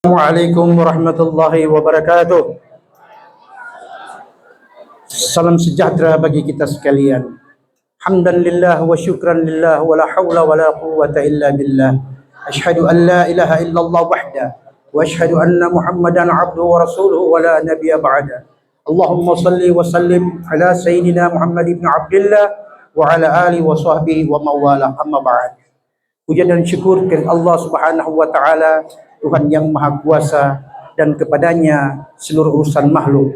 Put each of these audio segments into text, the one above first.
Assalamualaikum warahmatullahi wabarakatuh. Salam sejahtera bagi kita sekalian. Hamdan lillah wa syukran lillah wa la hawla wa la quwwata illa billah. Ashhadu an la ilaha illallah wahda wa ashhadu anna Muhammadan abduhu wa rasuluhu wa la nabiyya ba'da. Allahumma salli wa sallim ala sayyidina Muhammad ibn Abdullah wa ala alihi wa sahbihi wa mawala, amma ba'd. Puja dan syukur kepada Allah Subhanahu wa taala, Tuhan yang Maha Kuasa, dan kepadanya seluruh urusan makhluk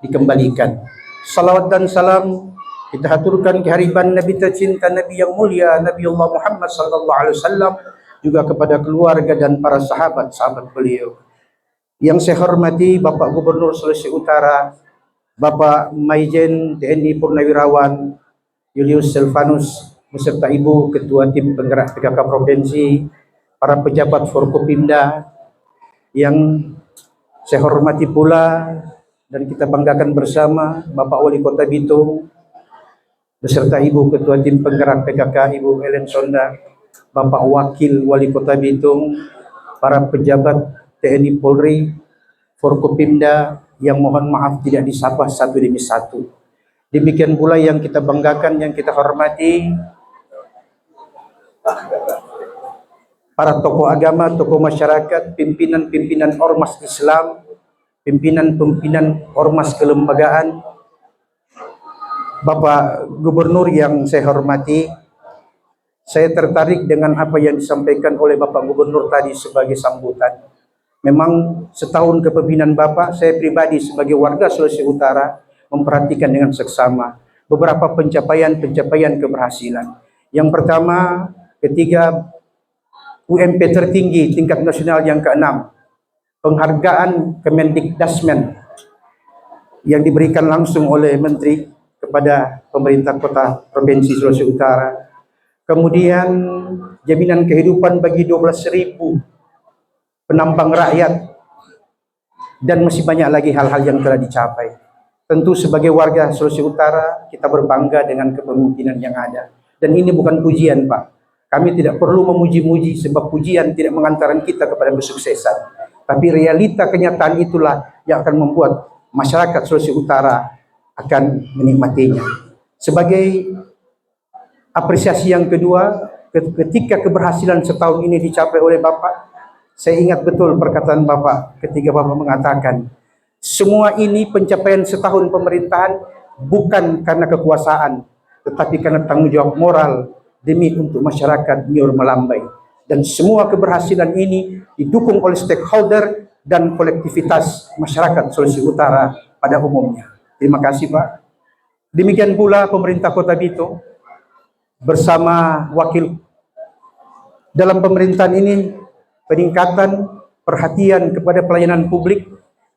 dikembalikan. Salawat dan salam kita haturkan kehadiran Nabi tercinta, Nabi yang mulia, Nabi Allah Muhammad sallallahu alaihi wasallam, juga kepada keluarga dan para sahabat-sahabat beliau. Yang saya hormati Bapak Gubernur Sulawesi Utara, Bapak Maijen TNI Purnawirawan Julius Silvanus, beserta Ibu Ketua Tim Penggerak PKK Provinsi, para pejabat Forkopimda yang saya hormati pula dan kita banggakan bersama, Bapak Wali Kota Bitung beserta Ibu Ketua Tim Penggerak PKK Ibu Ellen Sonda, Bapak Wakil Wali Kota Bitung, para pejabat TNI Polri, Forkopimda yang mohon maaf tidak disapa satu demi satu. Demikian pula yang kita banggakan, yang kita hormati, para tokoh agama, tokoh masyarakat, pimpinan-pimpinan ormas Islam, pimpinan-pimpinan ormas kelembagaan, Bapak Gubernur yang saya hormati. Saya tertarik dengan apa yang disampaikan oleh Bapak Gubernur tadi sebagai sambutan. Memang setahun kepemimpinan Bapak, saya pribadi sebagai warga Sulawesi Utara memperhatikan dengan seksama beberapa pencapaian keberhasilan. Yang pertama, ketika UMP tertinggi tingkat nasional yang ke-6, penghargaan Kemendikdasmen yang diberikan langsung oleh Menteri kepada pemerintah kota Provinsi Sulawesi Utara. Kemudian jaminan kehidupan bagi 12.000 penambang rakyat, dan masih banyak lagi hal-hal yang telah dicapai. Tentu sebagai warga Sulawesi Utara kita berbangga dengan kepemimpinan yang ada. Dan ini bukan pujian, Pak. Kami tidak perlu memuji-muji, sebab pujian tidak mengantarkan kita kepada kesuksesan. Tapi realita kenyataan itulah yang akan membuat masyarakat Sulawesi Utara akan menikmatinya. Sebagai apresiasi yang kedua, ketika keberhasilan setahun ini dicapai oleh Bapak, saya ingat betul perkataan Bapak ketika Bapak mengatakan, semua ini pencapaian setahun pemerintahan bukan karena kekuasaan, tetapi karena tanggung jawab moral demi untuk masyarakat Nyor Melambai. Dan semua keberhasilan ini didukung oleh stakeholder dan kolektivitas masyarakat Sulawesi Utara pada umumnya. Terima kasih, Pak. Demikian pula pemerintah Kota Bitung bersama wakil dalam pemerintahan ini, peningkatan perhatian kepada pelayanan publik,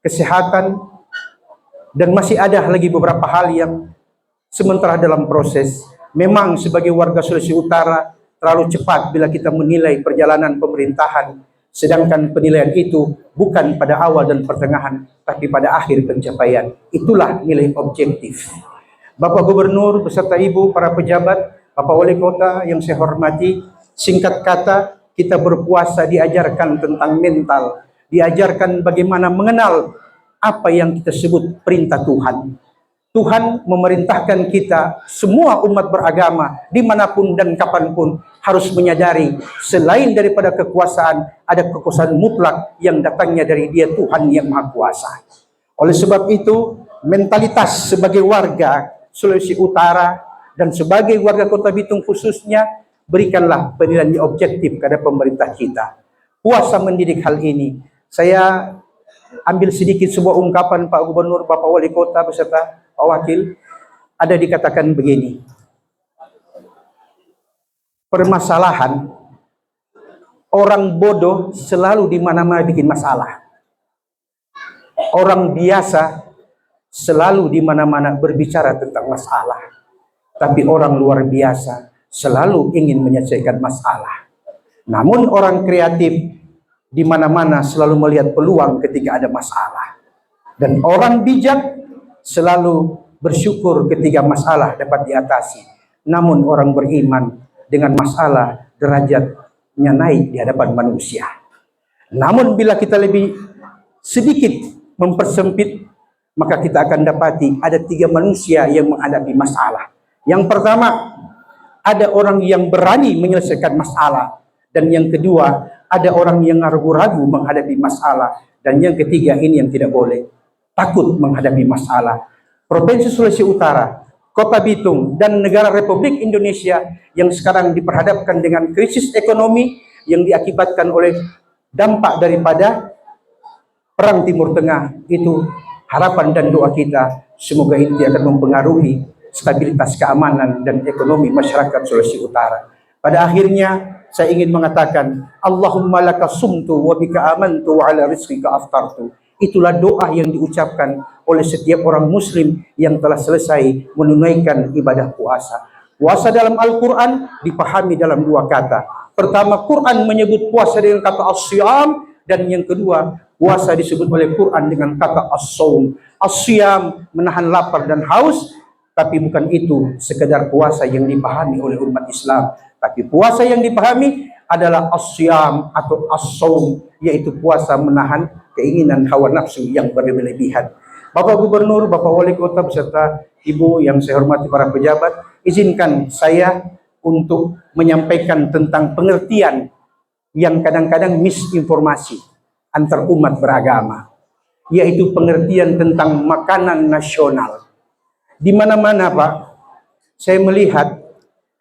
kesehatan, dan masih ada lagi beberapa hal yang sementara dalam proses. Memang sebagai warga Sulawesi Utara terlalu cepat bila kita menilai perjalanan pemerintahan, sedangkan penilaian itu bukan pada awal dan pertengahan, tapi pada akhir pencapaian. Itulah nilai objektif. Bapak Gubernur beserta Ibu, para pejabat, Bapak Wali Kota yang saya hormati, singkat kata, kita berpuasa diajarkan tentang mental, diajarkan bagaimana mengenal apa yang kita sebut perintah Tuhan. Tuhan memerintahkan kita, semua umat beragama, dimanapun dan kapanpun, harus menyadari selain daripada kekuasaan, ada kekuasaan mutlak yang datangnya dari Dia, Tuhan yang Maha Kuasa. Oleh sebab itu, mentalitas sebagai warga Sulawesi Utara dan sebagai warga Kota Bitung khususnya, berikanlah penilaian yang objektif kepada pemerintah kita. Puasa mendidik hal ini. Saya ambil sedikit sebuah ungkapan Pak Gubernur, Bapak Wali Kota beserta Pak Wakil, ada dikatakan begini, permasalahan orang bodoh selalu di mana-mana bikin masalah. Orang biasa selalu di mana-mana berbicara tentang masalah. Tapi orang luar biasa selalu ingin menyelesaikan masalah. Namun orang kreatif di mana-mana selalu melihat peluang ketika ada masalah. Dan orang bijak selalu bersyukur ketika masalah dapat diatasi. Namun orang beriman dengan masalah derajatnya naik di hadapan manusia. Namun bila kita lebih sedikit mempersempit, maka kita akan dapati ada 3 manusia yang menghadapi masalah. Yang pertama, ada orang yang berani menyelesaikan masalah. Dan yang kedua, ada orang yang ragu-ragu menghadapi masalah. Dan yang ketiga, ini yang tidak boleh, takut menghadapi masalah. Provinsi Sulawesi Utara, Kota Bitung, dan negara Republik Indonesia yang sekarang diperhadapkan dengan krisis ekonomi yang diakibatkan oleh dampak daripada Perang Timur Tengah, itu harapan dan doa kita semoga ini akan mempengaruhi stabilitas keamanan dan ekonomi masyarakat Sulawesi Utara. Pada akhirnya saya ingin mengatakan, Allahumma laka sumtu wa bika amantu wa ala rizqika aftartu. Itulah doa yang diucapkan oleh setiap orang muslim yang telah selesai menunaikan ibadah puasa. Puasa dalam Al-Quran dipahami dalam 2 kata. Pertama, Quran menyebut puasa dengan kata as-siyam, dan yang kedua, puasa disebut oleh Quran dengan kata as-saum. As-siyam menahan lapar dan haus, tapi bukan itu sekedar puasa yang dipahami oleh umat Islam. Tapi puasa yang dipahami adalah as-siyam atau as-saum, yaitu puasa menahan keinginan hawa nafsu yang berlebihan. Bapak Gubernur, Bapak Wali Kota, beserta Ibu yang saya hormati para pejabat, izinkan saya untuk menyampaikan tentang pengertian yang kadang-kadang misinformasi antar umat beragama, yaitu pengertian tentang makanan nasional. Di mana-mana, Pak, saya melihat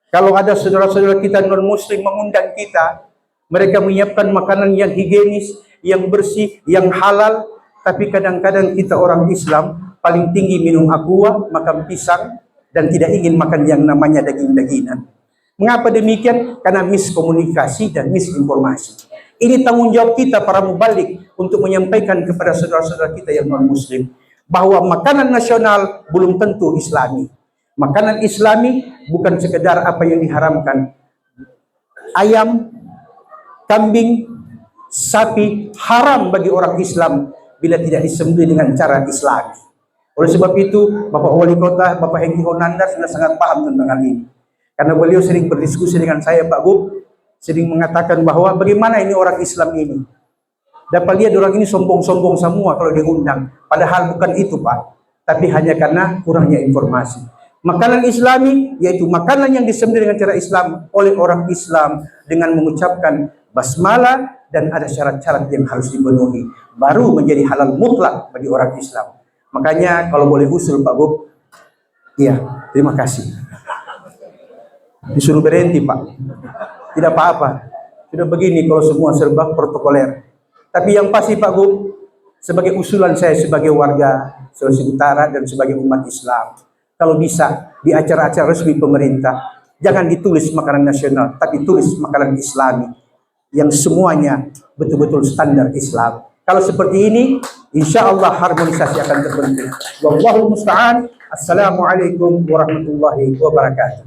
kalau ada saudara-saudara kita non-muslim mengundang kita, mereka menyiapkan makanan yang higienis, yang bersih, yang halal, tapi kadang-kadang kita orang Islam paling tinggi minum aqua, makan pisang, dan tidak ingin makan yang namanya daging-dagingan. Mengapa demikian? Karena miskomunikasi dan misinformasi. Ini tanggung jawab kita para mubalik untuk menyampaikan kepada saudara-saudara kita yang non-muslim bahwa makanan nasional belum tentu Islami. Makanan Islami bukan sekedar apa yang diharamkan. Ayam, kambing, sapi haram bagi orang Islam bila tidak disembelih dengan cara Islami. Oleh sebab itu, Bapak Wali Kota, Bapak Hengki Honanda sudah sangat paham tentang hal ini. Karena beliau sering berdiskusi dengan saya, Pak Gub, sering mengatakan bahwa bagaimana ini orang Islam ini. Dapat lihat orang ini sombong-sombong semua kalau diundang. Padahal bukan itu, Pak. Tapi hanya karena kurangnya informasi. Makanan Islami yaitu makanan yang disembelih dengan cara Islam oleh orang Islam dengan mengucapkan basmalah dan ada syarat-syarat yang harus dipenuhi, baru menjadi halal mutlak bagi orang Islam. Makanya kalau boleh usul Pak Gub, iya, terima kasih. Disuruh berhenti, Pak. Tidak apa-apa. Sudah begini kalau semua serba protokoler. Tapi yang pasti Pak Gub, sebagai usulan saya sebagai warga Sulawesi Utara dan sebagai umat Islam, kalau bisa di acara-acara resmi pemerintah, jangan ditulis makanan nasional, tapi tulis makanan Islami yang semuanya betul-betul standar Islam. Kalau seperti ini, insya Allah harmonisasi akan terbentuk. Wallahul musta'an. Assalamualaikum warahmatullahi wabarakatuh.